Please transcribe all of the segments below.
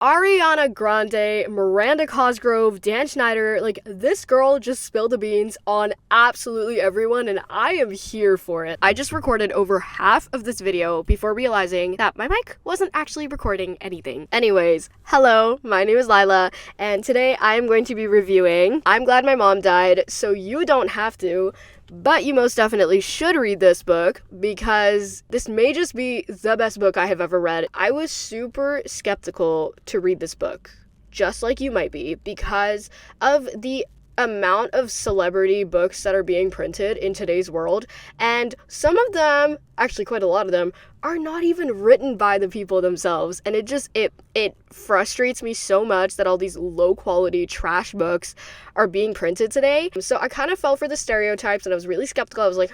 Ariana Grande, Miranda Cosgrove, Dan Schneider, like, this girl just spilled the beans on absolutely everyone, and I am here for it. I just recorded over half of this video before realizing that my mic wasn't actually recording anything. Anyways, hello, my name is Lyla, and today I am going to be reviewing I'm Glad My Mom Died, So You Don't Have to, but you most definitely should read this book because this may just be the best book I have ever read. I was super skeptical to read this book, just like you might be, because of the amount of celebrity books that are being printed in today's world, and some of them, actually quite a lot of them, are not even written by the people themselves, and it frustrates me so much that all these low quality trash books are being printed today. So I kind of fell for the stereotypes and I was really skeptical. I was like,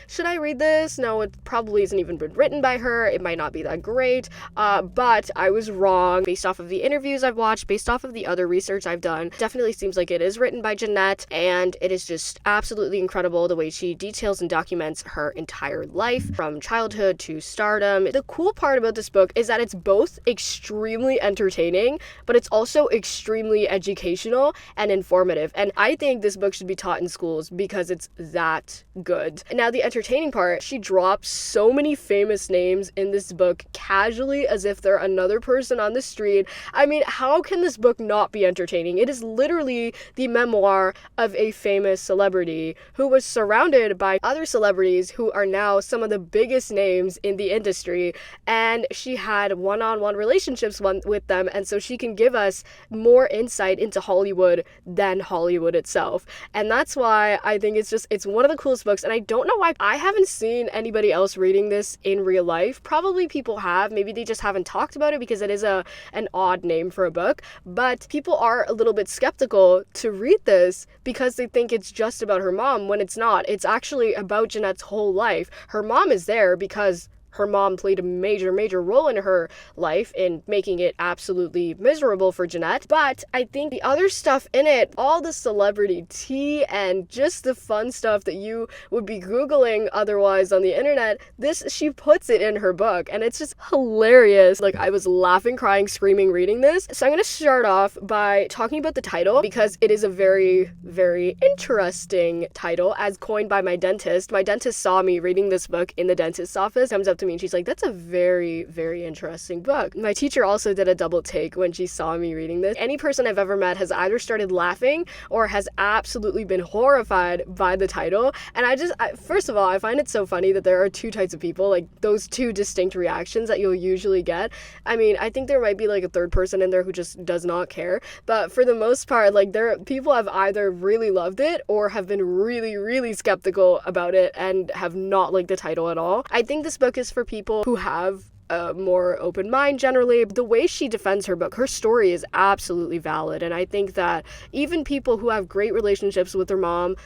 should I read this? No, it probably isn't even been written by her. It might not be that great, but I was wrong. Based off of the interviews I've watched, based off of the other research I've done, definitely seems like it is written by Jennette, and it is just absolutely incredible the way she details and documents her entire life from childhood to stardom. The cool part about this book is that it's both extremely entertaining, but it's also extremely educational and informative. And I think this book should be taught in schools because it's that good. Now, the entertaining part, she drops so many famous names in this book casually as if they're another person on the street. I mean, how can this book not be entertaining? It is literally the memoir of a famous celebrity who was surrounded by other celebrities who are now some of the biggest names in the industry, and she had one-on-one relationships with them, and so she can give us more insight into Hollywood than Hollywood itself. And that's why I think it's one of the coolest books, and I don't know why I haven't seen anybody else reading this in real life. Probably people have, maybe they just haven't talked about it because it is an odd name for a book, but people are a little bit skeptical to read this because they think it's just about her mom when it's not. It's actually about Jennette's whole life. Her mom is there because her mom played a major role in her life in making it absolutely miserable for Jennette. But I think the other stuff in it, all the celebrity tea and just the fun stuff that you would be Googling otherwise on the internet, she puts it in her book, and it's just hilarious. Like, I was laughing, crying, screaming reading this. So I'm going to start off by talking about the title because it is a very, very interesting title as coined by my dentist. My dentist saw me reading this book in the dentist's office, comes up to me and she's like, that's a very, very interesting book. My teacher also did a double take when she saw me reading this. Any person I've ever met has either started laughing or has absolutely been horrified by the title. And first of all, I find it so funny that there are two types of people, like those two distinct reactions that you'll usually get. I mean, I think there might be like a third person in there who just does not care. But for the most part, like, people have either really loved it or have been really, really skeptical about it and have not liked the title at all. I think this book is for people who have a more open mind generally. The way she defends her book, her story is absolutely valid, and I think that even people who have great relationships with their mom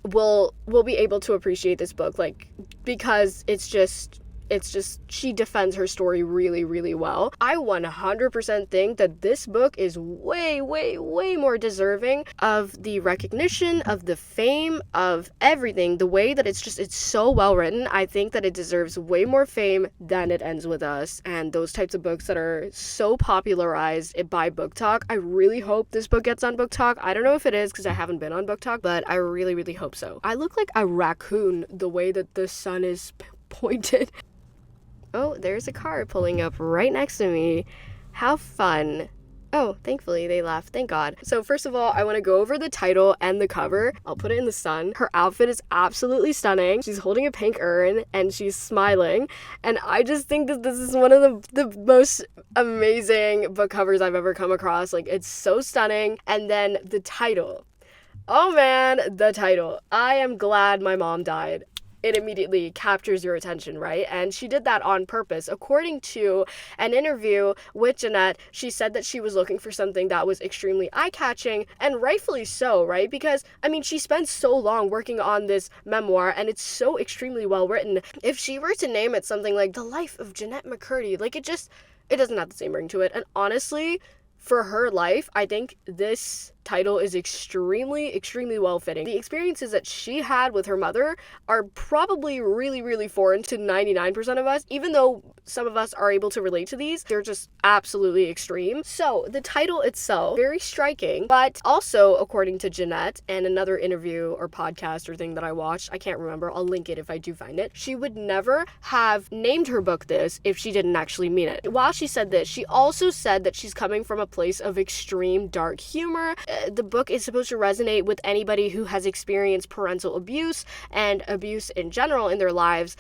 will be able to appreciate this book, like, because it's just she defends her story really, really well. I 100% think that this book is way, way, way more deserving of the recognition, of the fame, of everything. The way that it's so well written, I think that it deserves way more fame than It Ends With Us and those types of books that are so popularized by Book Talk. I really hope this book gets on Book Talk. I don't know if it is because I haven't been on Book Talk, but I really, really hope so. I look like a raccoon the way that the sun is pointed. Oh, there's a car pulling up right next to me. How fun. Oh, thankfully they left. Thank God. So first of all, I want to go over the title and the cover. I'll put it in the sun. Her outfit is absolutely stunning. She's holding a pink urn and she's smiling. And I just think that this is one of the most amazing book covers I've ever come across. Like, it's so stunning. And then the title. Oh man, the title. I Am Glad My Mom Died. It immediately captures your attention, right? And she did that on purpose. According to an interview with Jennette, she said that she was looking for something that was extremely eye-catching, and rightfully so, right? Because, I mean, she spent so long working on this memoir, and it's so extremely well written. If she were to name it something like The Life of Jennette McCurdy, like, it doesn't have the same ring to it. And honestly, for her life, I think this title is extremely well fitting. The experiences that she had with her mother are probably really foreign to 99% of us, even though some of us are able to relate to these. They're just absolutely extreme. So the title itself, very striking, but also, according to Jennette and another interview or podcast or thing that I watched, I can't remember, I'll link it if I do find it, she would never have named her book this if she didn't actually mean it. While she said this, she also said that she's coming from a place of extreme dark humor. The book is supposed to resonate with anybody who has experienced parental abuse and abuse in general in their lives,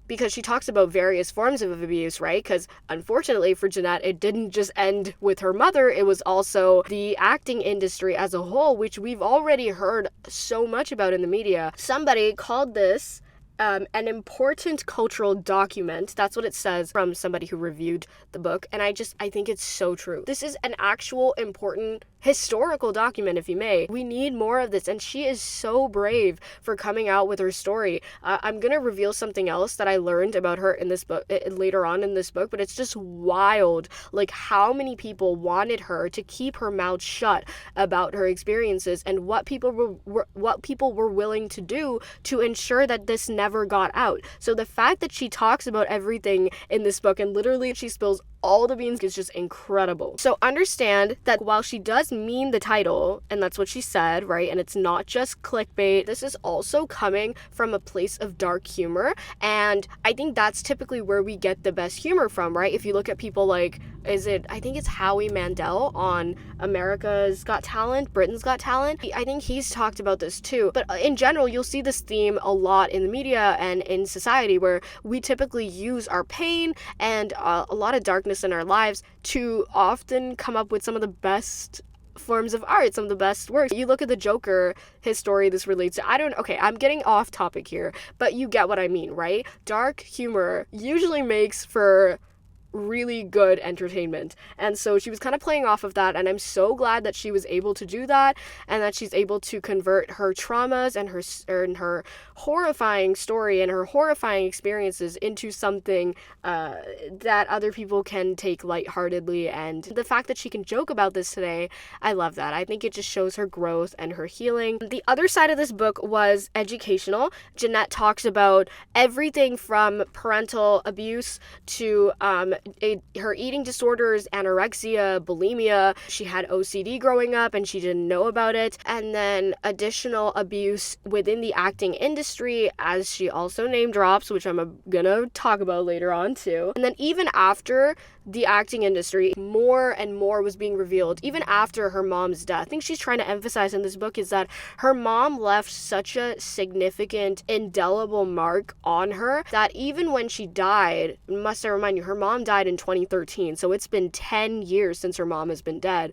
because she talks about various forms of abuse, right? Because unfortunately for Jennette, it didn't just end with her mother, it was also the acting industry as a whole, which we've already heard so much about in the media. Somebody called this an important cultural document. That's what it says from somebody who reviewed the book. And I think it's so true. This is an actual important historical document, if you may. We need more of this. And she is so brave for coming out with her story. I'm going to reveal something else that I learned about her in this book later on in this book, but it's just wild. Like how many people wanted her to keep her mouth shut about her experiences and what people were willing to do to ensure that this never got out. So the fact that she talks about everything in this book and literally she spills all the beans is just incredible. So understand that while she does mean the title, and that's what she said, right? And it's not just clickbait, this is also coming from a place of dark humor. And I think that's typically where we get the best humor from, right? If you look at people like, I think it's Howie Mandel on America's Got Talent, Britain's Got Talent. I think he's talked about this too. But in general, you'll see this theme a lot in the media and in society where we typically use our pain and a lot of darkness in our lives to often come up with some of the best forms of art, some of the best works. You look at the Joker, his story this relates to, I'm getting off topic here, but you get what I mean, right? Dark humor usually makes for really good entertainment. And so she was kind of playing off of that, and I'm so glad that she was able to do that and that she's able to convert her traumas and her horrifying story and her horrifying experiences into something that other people can take lightheartedly. And the fact that she can joke about this today, I love that. I think it just shows her growth and her healing. The other side of this book was educational. Jennette talks about everything from parental abuse to her eating disorders, anorexia, bulimia. She had OCD growing up and she didn't know about it. And then additional abuse within the acting industry, as she also name drops, which I'm gonna talk about later on too. And then even after the acting industry, more and more was being revealed, even after her mom's death. I think she's trying to emphasize in this book is that her mom left such a significant, indelible mark on her that even when she died, must I remind you, her mom died in 2013, so it's been 10 years since her mom has been dead.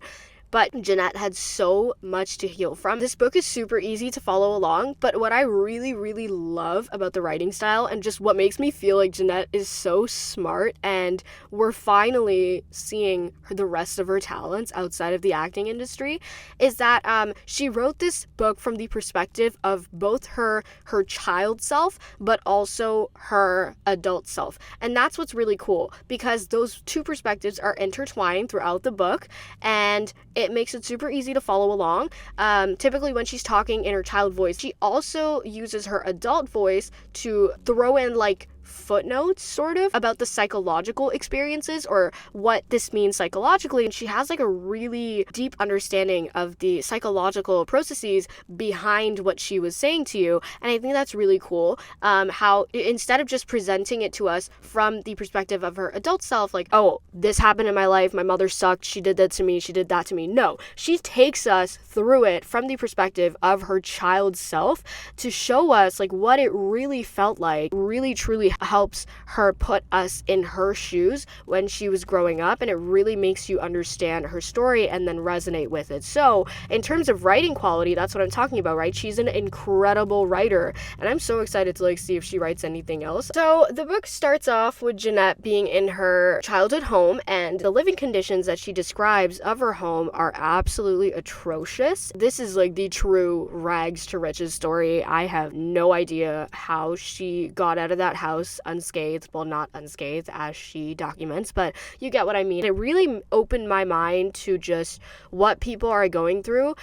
But Jennette had so much to heal from. This book is super easy to follow along, but what I really love about the writing style and just what makes me feel like Jennette is so smart and we're finally seeing the rest of her talents outside of the acting industry is that she wrote this book from the perspective of both her child self, but also her adult self. And that's what's really cool because those two perspectives are intertwined throughout the book, and it makes it super easy to follow along. Typically when she's talking in her child voice, she also uses her adult voice to throw in like footnotes sort of about the psychological experiences or what this means psychologically, and she has like a really deep understanding of the psychological processes behind what she was saying to you. And I think that's really cool, how instead of just presenting it to us from the perspective of her adult self, like, oh, this happened in my life, my mother sucked, she did that to me, she did that to me. No, she takes us through it from the perspective of her child self to show us like what it really felt like. Really truly helps her put us in her shoes when she was growing up, and it really makes you understand her story and then resonate with it. So in terms of writing quality, that's what I'm talking about, right? She's an incredible writer, and I'm so excited to like see if she writes anything else. So the book starts off with Jennette being in her childhood home, and the living conditions that she describes of her home are absolutely atrocious. This is like the true rags to riches story. I have no idea how she got out of that house house unscathed. Well, not unscathed as she documents, but you get what I mean. It really opened my mind to just what people are going through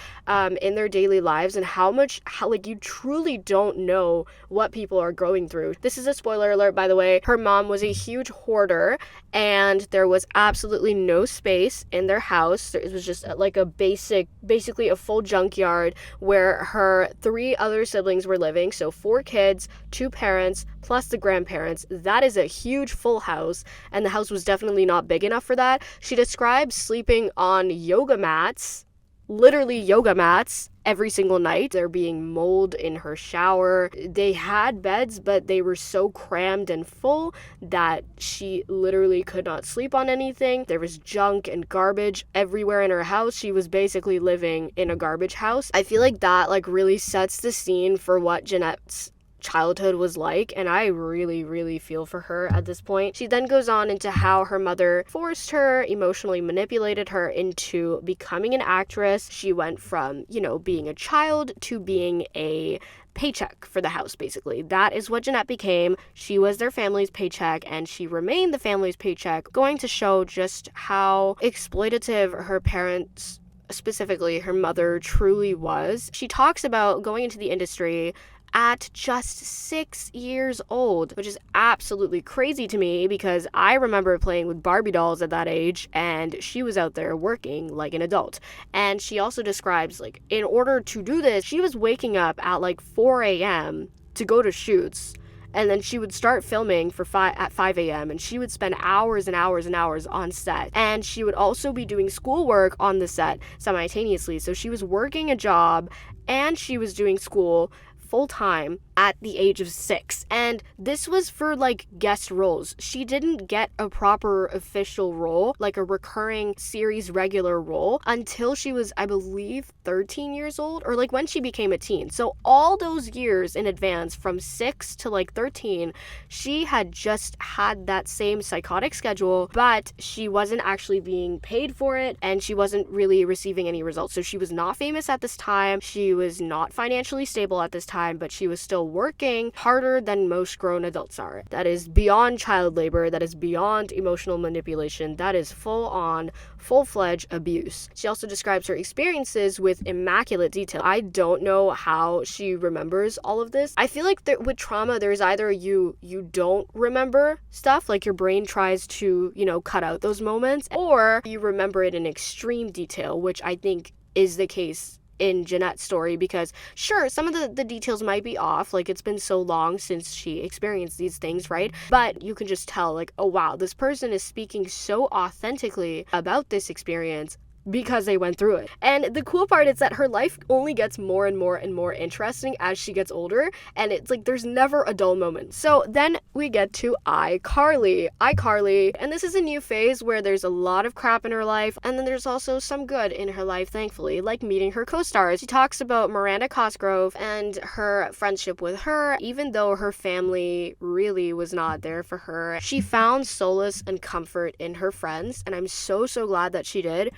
in their daily lives, and how like you truly don't know what people are going through. This is a spoiler alert, by the way. Her mom was a huge hoarder, and there was absolutely no space in their house. It was just like basically a full junkyard where her 3 other siblings were living. So 4 kids, 2 parents, plus the grandparents. That is a huge full house, and the house was definitely not big enough for that. She describes sleeping on yoga mats, literally yoga mats, every single night. There being mold in her shower. They had beds, but they were so crammed and full that she literally could not sleep on anything. There was junk and garbage everywhere in her house. She was basically living in a garbage house. I feel like that like really sets the scene for what Jennette's childhood was like, and I really feel for her at this point. She then goes on into how her mother forced her, emotionally manipulated her into becoming an actress. She went from, being a child to being a paycheck for the house, basically. That is what Jennette became. She was their family's paycheck, and she remained the family's paycheck, going to show just how exploitative her parents, specifically her mother, truly was. She talks about going into the industry at just 6 years old, which is absolutely crazy to me because I remember playing with Barbie dolls at that age, and she was out there working like an adult. And she also describes, like, in order to do this, she was waking up at like 4 a.m. to go to shoots, and then she would start filming at 5 a.m. and she would spend hours and hours and hours on set. And she would also be doing schoolwork on the set simultaneously. So she was working a job and she was doing school full-time at the age of 6. And this was for like guest roles. She didn't get a proper official role, like a recurring series regular role, until she was, I believe, 13 years old, or like when she became a teen. So all those years in advance, from 6 to like 13, she had just had that same psychotic schedule, but she wasn't actually being paid for it, and she wasn't really receiving any results. So she was not famous at this time. She was not financially stable at this time, but she was still working harder than most grown adults are. That is beyond child labor. That is beyond emotional manipulation. That is full-fledged abuse. She also describes her experiences with immaculate detail. I don't know how she remembers all of this. I feel like with trauma, there's either you don't remember stuff, like your brain tries to, cut out those moments, or you remember it in extreme detail, which I think is the case in Jennette's story, because sure, some of the details might be off, like it's been so long since she experienced these things, right? But you can just tell, like, oh wow, this person is speaking so authentically about this experience because they went through it. And the cool part is that her life only gets more and more and more interesting as she gets older, and it's like there's never a dull moment. So then we get to iCarly, and this is a new phase where there's a lot of crap in her life, and then there's also some good in her life, thankfully, like meeting her co-stars. She talks about Miranda Cosgrove and her friendship with her. Even though her family really was not there for her, she found solace and comfort in her friends, and I'm so glad that she did.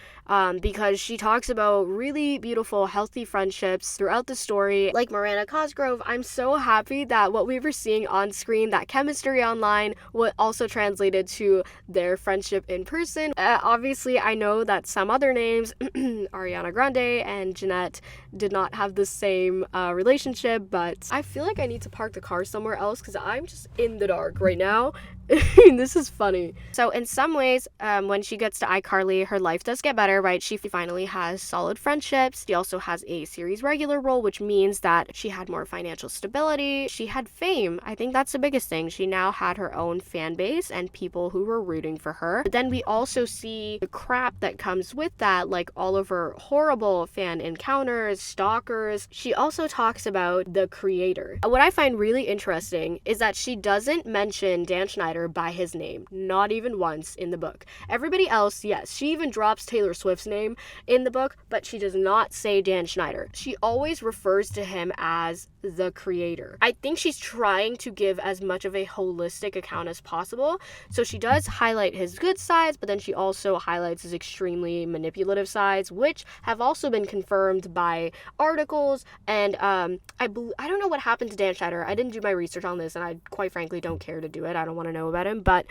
Because she talks about really beautiful, healthy friendships throughout the story. Like Miranda Cosgrove, I'm so happy that what we were seeing on screen, that chemistry online, what also translated to their friendship in person. Obviously, I know that some other names, Ariana Grande and Jennette, did not have the same relationship, but I feel like I need to park the car somewhere else because I'm just in the dark right now. This is funny. So in some ways, when she gets to iCarly, her life does get better, right? She finally has solid friendships. She also has a series regular role, which means that she had more financial stability. She had fame. I think that's the biggest thing. She now had her own fan base and people who were rooting for her. But then we also see the crap that comes with that, like all of her horrible fan encounters, stalkers. She also talks about the creator. What I find really interesting is that she doesn't mention Dan Schneider by his name, not even once in the book. Everybody else, yes, she even drops Taylor Swift's name in the book, but she does not say Dan Schneider. She always refers to him as the creator. I think she's trying to give as much of a holistic account as possible. So she does highlight his good sides, but then she also highlights his extremely manipulative sides, which have also been confirmed by articles. And I don't know what happened to Dan Schneider. I didn't do my research on this, and I quite frankly don't care to do it. I don't want to know about him. But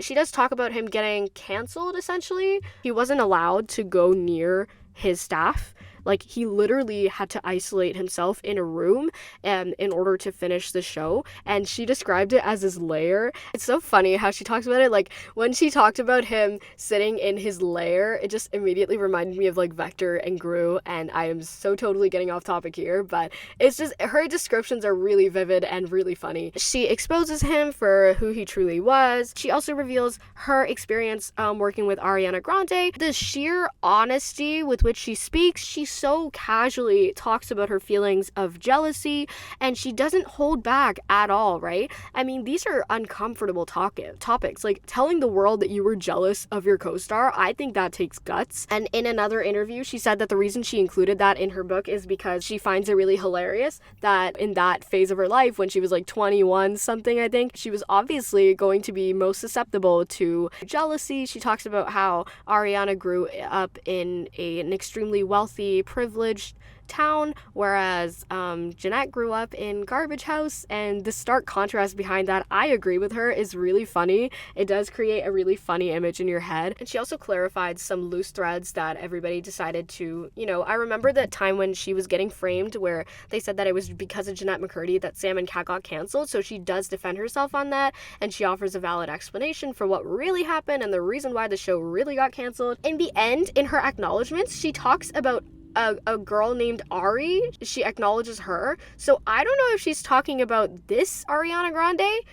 she does talk about him getting canceled, essentially. He wasn't allowed to go near his staff. Like, he literally had to isolate himself in a room in order to finish the show, and she described it as his lair. It's so funny how she talks about it. Like, when she talked about him sitting in his lair, it just immediately reminded me of, like, Vector and Gru, and I am so totally getting off topic here, but it's just, her descriptions are really vivid and really funny. She exposes him for who he truly was. She also reveals her experience working with Ariana Grande. The sheer honesty with which she speaks, she so casually talks about her feelings of jealousy, and she doesn't hold back at all, right? I mean, these are uncomfortable topics. Like, telling the world that you were jealous of your co-star, I think that takes guts. And in another interview, she said that the reason she included that in her book is because she finds it really hilarious that in that phase of her life, when she was like 21 something, I think, she was obviously going to be most susceptible to jealousy. She talks about how Ariana grew up in an extremely wealthy, privileged town, whereas Jennette grew up in garbage house, and the stark contrast behind that, I agree with her, is really funny. It does create a really funny image in your head. And she also clarified some loose threads that everybody decided to, I remember that time when she was getting framed where they said that it was because of Jennette McCurdy that Sam and Kat got canceled, so she does defend herself on that, and she offers a valid explanation for what really happened and the reason why the show really got canceled. In the end, in her acknowledgments, she talks about a girl named Ari. She acknowledges her. So I don't know if she's talking about this Ariana Grande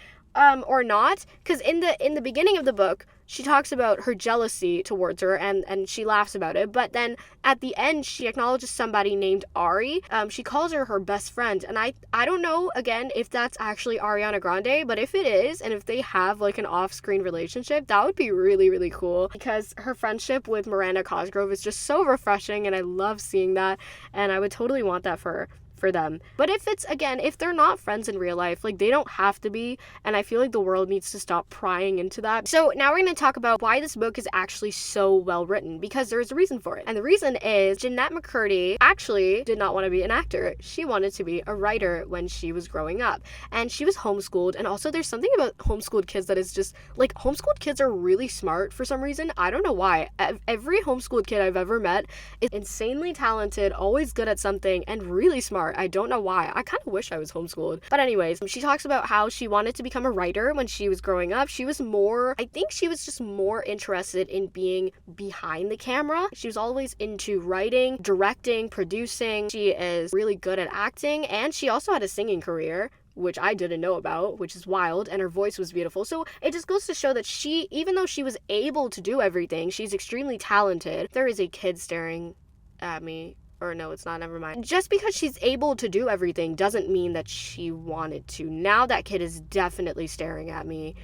or not, because in the beginning of the book, she talks about her jealousy towards her, and she laughs about it. But then at the end, she acknowledges somebody named Ari. She calls her best friend. And I don't know, again, if that's actually Ariana Grande, but if it is, and if they have like an off-screen relationship, that would be really, really cool, because her friendship with Miranda Cosgrove is just so refreshing, and I love seeing that, and I would totally want that for them. But if they're not friends in real life, like, they don't have to be, and I feel like the world needs to stop prying into that. So now we're going to talk about why this book is actually so well written, because there's a reason for it. And the reason is Jennette McCurdy actually did not want to be an actor. She wanted to be a writer when she was growing up, and she was homeschooled. And also, there's something about homeschooled kids that is just, like, homeschooled kids are really smart for some reason. I don't know why. Every homeschooled kid I've ever met is insanely talented, always good at something, and really smart. I don't know why. I kind of wish I was homeschooled. But anyways, she talks about how she wanted to become a writer when she was growing up. I think she was just more interested in being behind the camera. She was always into writing, directing, producing. She is really good at acting, and she also had a singing career, which I didn't know about, which is wild, and her voice was beautiful. So it just goes to show that she, even though she was able to do everything, she's extremely talented. There is a kid staring at me. Or no, it's not, never mind. Just because she's able to do everything doesn't mean that she wanted to. Now that kid is definitely staring at me.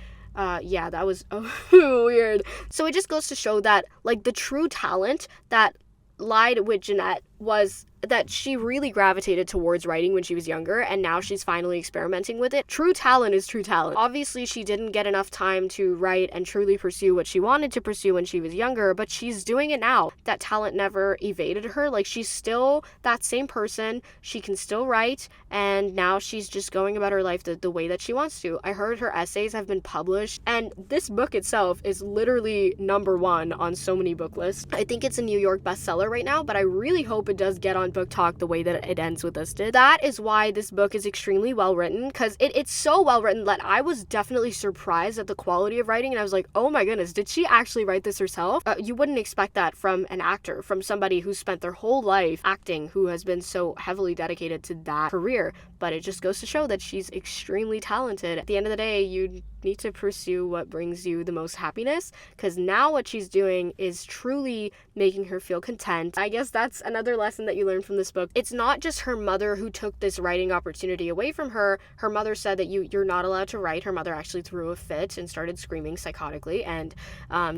Yeah, that was weird. So it just goes to show that, like, the true talent that lied with Jennette was that she really gravitated towards writing when she was younger, and now she's finally experimenting with it. True talent is true talent. Obviously, she didn't get enough time to write and truly pursue what she wanted to pursue when she was younger, but she's doing it now. That talent never evaded her. Like, she's still that same person. She can still write, and now she's just going about her life the way that she wants to. I heard her essays have been published, and this book itself is literally #1 on so many book lists. I think it's a New York bestseller right now, but I really hope it does get on Book Talk the way that it ends with this did. That is why this book is extremely well written, because it's so well written that I was definitely surprised at the quality of writing, and I was like, oh my goodness, did she actually write this herself? You wouldn't expect that from an actor, from somebody who spent their whole life acting, who has been so heavily dedicated to that career, but it just goes to show that she's extremely talented. At the end of the day, you need to pursue what brings you the most happiness, because now what she's doing is truly making her feel content. I guess that's another lesson that you learn from this book. It's not just her mother who took this writing opportunity away from her. Her mother said that you're not allowed to write. Her mother actually threw a fit and started screaming psychotically, and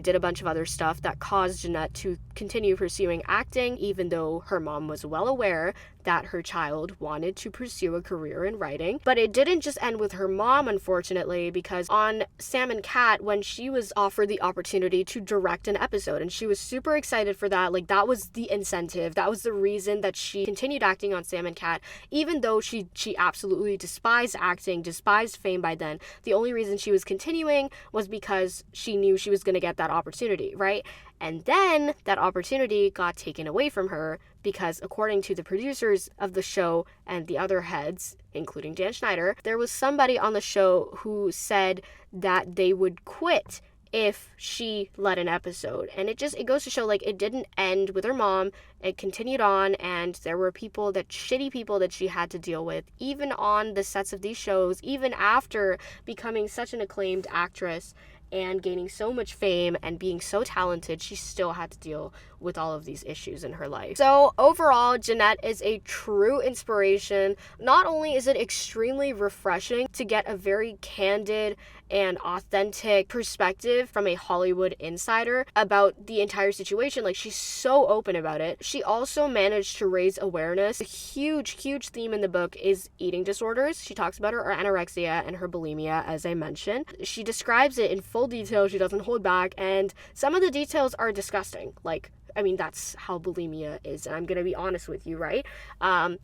did a bunch of other stuff that caused Jennette to continue pursuing acting, even though her mom was well aware that her child wanted to pursue a career in writing. But it didn't just end with her mom, unfortunately, because on Sam and Cat, when she was offered the opportunity to direct an episode, and she was super excited for that, like that was the incentive, that was the reason that she continued acting on Sam and Cat, even though she absolutely despised acting, despised fame by then. The only reason she was continuing was because she knew she was going to get that opportunity, right? And then that opportunity got taken away from her because, according to the producers of the show and the other heads, including Dan Schneider, there was somebody on the show who said that they would quit if she led an episode. And it goes to show, like, it didn't end with her mom. It continued on, and there were shitty people that she had to deal with, even on the sets of these shows, even after becoming such an acclaimed actress and gaining so much fame and being so talented. She still had to deal with all of these issues in her life. So overall, Jennette is a true inspiration. Not only is it extremely refreshing to get a very candid and authentic perspective from a Hollywood insider about the entire situation, like she's so open about it, she also managed to raise awareness. A huge theme in the book is eating disorders. She talks about her anorexia and her bulimia, as I mentioned. She describes it in full detail. She doesn't hold back, and some of the details are disgusting. Like, I mean, that's how bulimia is, and I'm gonna be honest with you, right?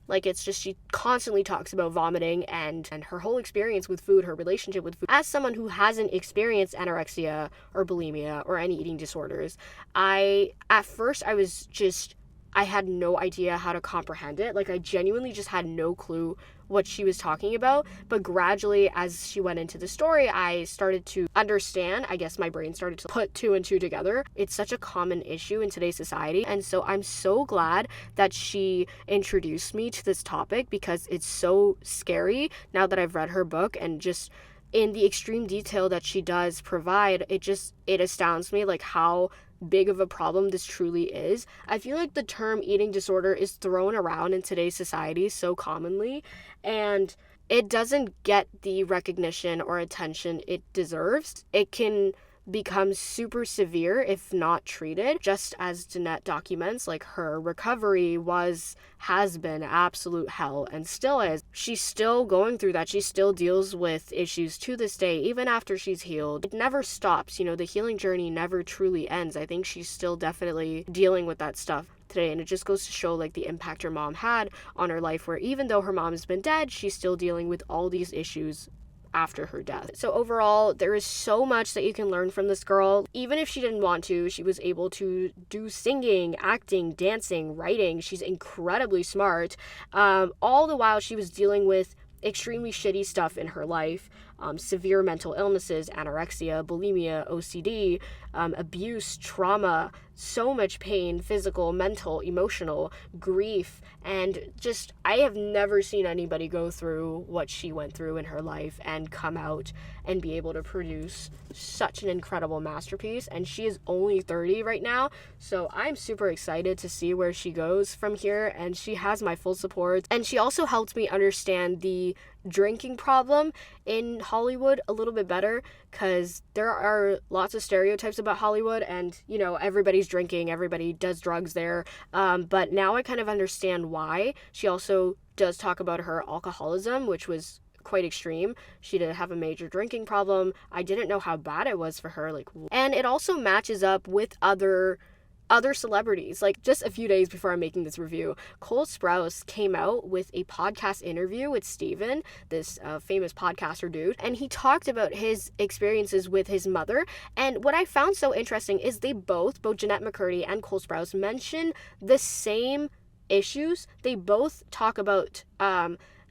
Like, it's just, she constantly talks about vomiting and her whole experience with food, her relationship with food. As someone who hasn't experienced anorexia or bulimia or any eating disorders, at first I had no idea how to comprehend it. Like, I genuinely just had no clue what she was talking about. But gradually, as she went into the story, I started to understand. I guess my brain started to put two and two together. It's such a common issue in today's society. And so I'm so glad that she introduced me to this topic, because it's so scary now that I've read her book, and just in the extreme detail that she does provide, it astounds me, like, how big of a problem this truly is. I feel like the term eating disorder is thrown around in today's society so commonly, and it doesn't get the recognition or attention it deserves. It can become super severe if not treated. Just as Jennette documents, like, her recovery has been absolute hell and still is. She's still going through that. She still deals with issues to this day, even after she's healed. It never stops. You know, the healing journey never truly ends. I think she's still definitely dealing with that stuff today, and it just goes to show, like, the impact her mom had on her life, where even though her mom has been dead, she's still dealing with all these issues after her death. So overall, there is so much that you can learn from this girl. Even if she didn't want to, she was able to do singing, acting, dancing, writing. She's incredibly smart. All the while she was dealing with extremely shitty stuff in her life. Severe mental illnesses, anorexia, bulimia, OCD, abuse, trauma, so much pain, physical, mental, emotional, grief, and just, I have never seen anybody go through what she went through in her life and come out and be able to produce such an incredible masterpiece. And she is only 30 right now, so I'm super excited to see where she goes from here, and she has my full support. And she also helped me understand the drinking problem in Hollywood a little bit better, because there are lots of stereotypes about Hollywood, and, you know, everybody's drinking, everybody does drugs there, but now I kind of understand why. She also does talk about her alcoholism, which was quite extreme. She did have a major drinking problem. I didn't know how bad it was for her, like, and it also matches up with other celebrities. Like, just a few days before I'm making this review, Cole Sprouse came out with a podcast interview with Steven, this famous podcaster dude, and he talked about his experiences with his mother. And what I found so interesting is they both Jennette McCurdy and Cole Sprouse mention the same issues. They both talk about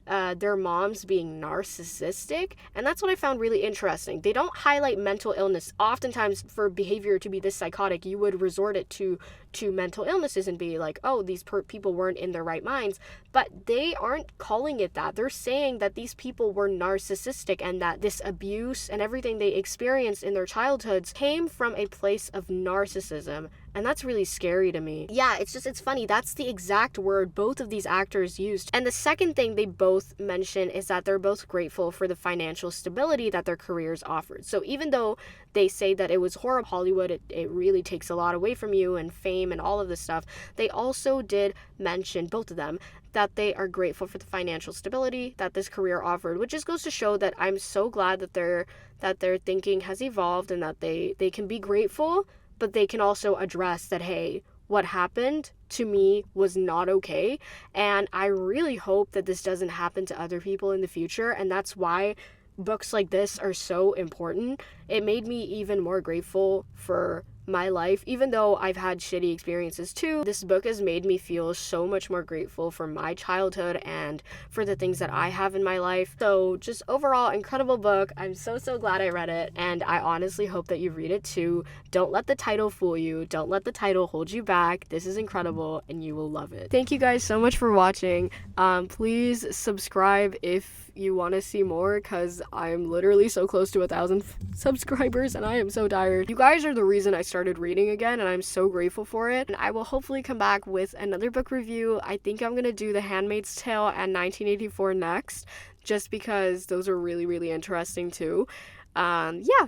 their moms being narcissistic, and that's what I found really interesting. They don't highlight mental illness. Oftentimes, for behavior to be this psychotic, you would resort it to mental illnesses and be like, oh, these people weren't in their right minds, but they aren't calling it that. They're saying that these people were narcissistic, and that this abuse and everything they experienced in their childhoods came from a place of narcissism And that's really scary to me. Yeah, it's funny. That's the exact word both of these actors used. And the second thing they both mention is that they're both grateful for the financial stability that their careers offered. So even though they say that it was horrible Hollywood, it really takes a lot away from you, and fame and all of this stuff, they also did mention, both of them, that they are grateful for the financial stability that this career offered, which just goes to show that I'm so glad that their thinking has evolved, and that they can be grateful, but they can also address that, hey, what happened to me was not okay, and I really hope that this doesn't happen to other people in the future. And that's why books like this are so important. It made me even more grateful for my life, even though I've had shitty experiences too. This book has made me feel so much more grateful for my childhood and for the things that I have in my life. So just overall, incredible book. I'm so glad I read it, and I honestly hope that you read it too. Don't let the title fool you. Don't let the title hold you back. This is incredible and you will love it. Thank you guys so much for watching. Please subscribe if you want to see more, because I'm literally so close to 1,000 subscribers and I am so tired. You guys are the reason I started reading again, and I'm so grateful for it. And I will hopefully come back with another book review. I think I'm gonna do The Handmaid's Tale and 1984 next, just because those are really interesting too. Yeah,